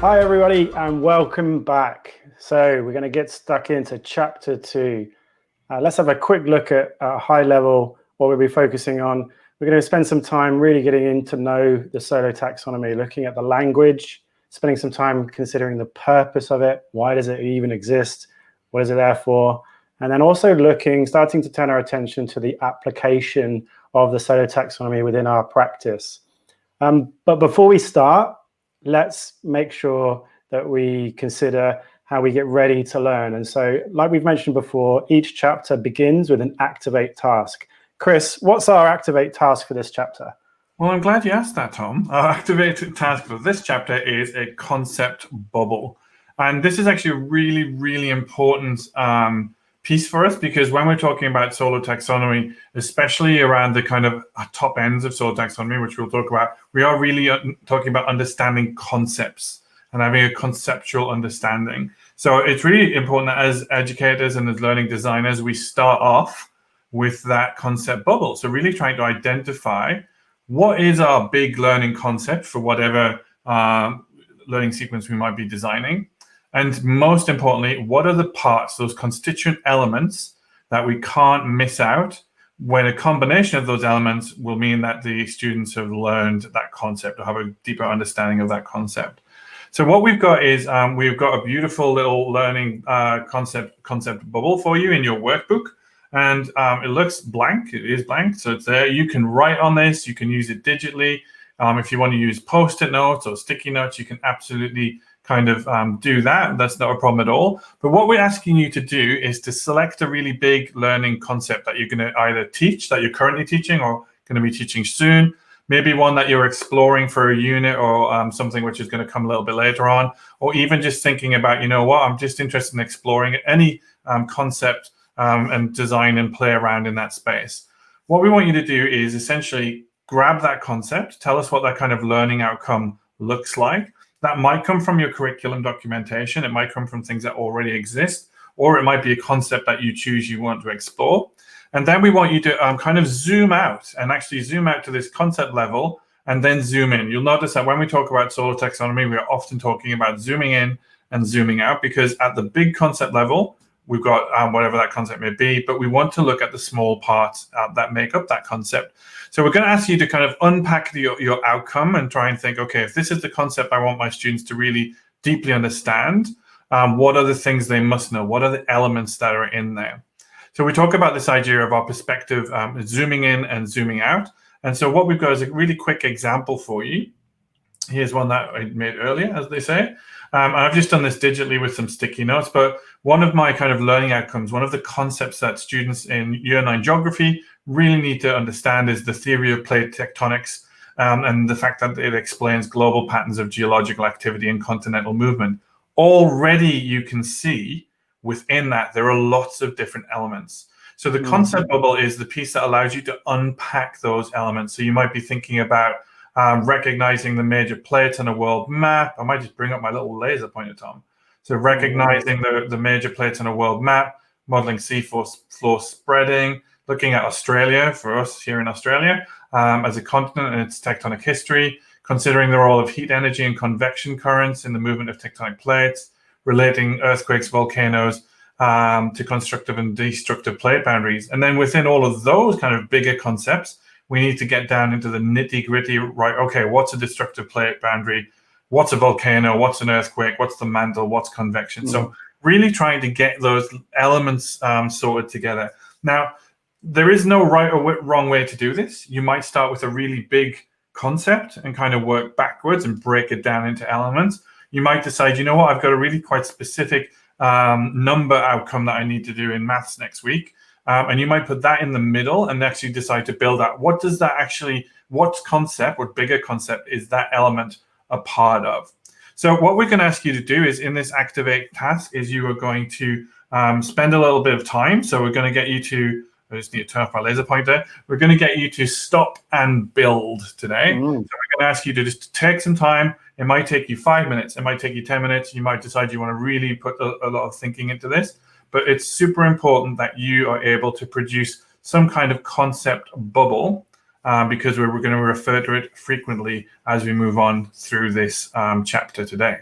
Hi, everybody, and welcome back. So we're going to get stuck into chapter 2. Let's have a quick look at high level what we'll be focusing on. We're going to spend some time really getting in to know the Solo taxonomy, looking at the language, spending some time considering the purpose of it. Why does it even exist? What is it there for? And then also starting to turn our attention to the application of the Solo taxonomy within our practice. But before we start, let's make sure that we consider how we get ready to learn. And so, like we've mentioned before, each chapter begins with an activate task. Chris, what's our activate task for this chapter? Well, I'm glad you asked that, Tom. Our activated task for this chapter is a concept bubble. And this is actually a really, really important piece for us, because when we're talking about Solo taxonomy, especially around the kind of top ends of Solo taxonomy, which we'll talk about, we are really talking about understanding concepts and having a conceptual understanding. So it's really important that as educators and as learning designers, we start off with that concept bubble. So really trying to identify what is our big learning concept for whatever learning sequence we might be designing. And most importantly, what are the parts, those constituent elements that we can't miss out, when a combination of those elements will mean that the students have learned that concept or have a deeper understanding of that concept. So what we've got is we've got a beautiful little learning concept bubble for you in your workbook. And it looks blank. It is blank, so it's there. You can write on this. You can use it digitally. If you want to use Post-it notes or sticky notes, you can absolutely kind of do that. That's not a problem at all. But what we're asking you to do is to select a really big learning concept that you're going to either teach, that you're currently teaching or going to be teaching soon. Maybe one that you're exploring for a unit, or something which is going to come a little bit later on, or even just thinking about, you know what, I'm just interested in exploring any concept and design and play around in that space. What we want you to do is essentially grab that concept, tell us what that kind of learning outcome looks like. That might come from your curriculum documentation, it might come from things that already exist, or it might be a concept that you choose you want to explore. And then we want you to kind of zoom out and actually zoom out to this concept level and then zoom in. You'll notice that when we talk about Solo taxonomy, we're often talking about zooming in and zooming out, because at the big concept level, we've got whatever that concept may be, but we want to look at the small parts that make up that concept. So we're going to ask you to kind of unpack your outcome and try and think, okay, if this is the concept I want my students to really deeply understand, what are the things they must know? What are the elements that are in there? So we talk about this idea of our perspective, zooming in and zooming out. And so what we've got is a really quick example for you. Here's one that I made earlier, as they say. And I've just done this digitally with some sticky notes, but one of my kind of learning outcomes, one of the concepts that students in Year 9 Geography really need to understand is the theory of plate tectonics, and the fact that it explains global patterns of geological activity and continental movement. Already you can see within that there are lots of different elements. So the concept bubble is the piece that allows you to unpack those elements. So you might be thinking about recognizing the major plates on a world map. I might just bring up my little laser pointer, Tom. So recognizing the major plates on a world map, modeling sea floor spreading, looking at Australia, for us here in Australia, as a continent and its tectonic history, considering the role of heat energy and convection currents in the movement of tectonic plates, relating earthquakes, volcanoes, to constructive and destructive plate boundaries. And then within all of those kind of bigger concepts, we need to get down into the nitty gritty, right? Okay, what's a destructive plate boundary? What's a volcano? What's an earthquake? What's the mantle? What's convection? So really trying to get those elements sorted together. Now, there is no right or wrong way to do this. You might start with a really big concept and kind of work backwards and break it down into elements. You might decide, you know what, I've got a really quite specific number outcome that I need to do in maths next week. And you might put that in the middle and actually decide to build out. What does that actually, what concept, what bigger concept is that element a part of? So what we're going to ask you to do is in this activate task is you are going to spend a little bit of time. So we're going to get you to, I just need to turn off my laser pointer. We're going to get you to stop and build today. So we're going to ask you to just take some time. It might take you 5 minutes. It might take you 10 minutes. You might decide you want to really put a lot of thinking into this. But it's super important that you are able to produce some kind of concept bubble, because we're going to refer to it frequently as we move on through this chapter today.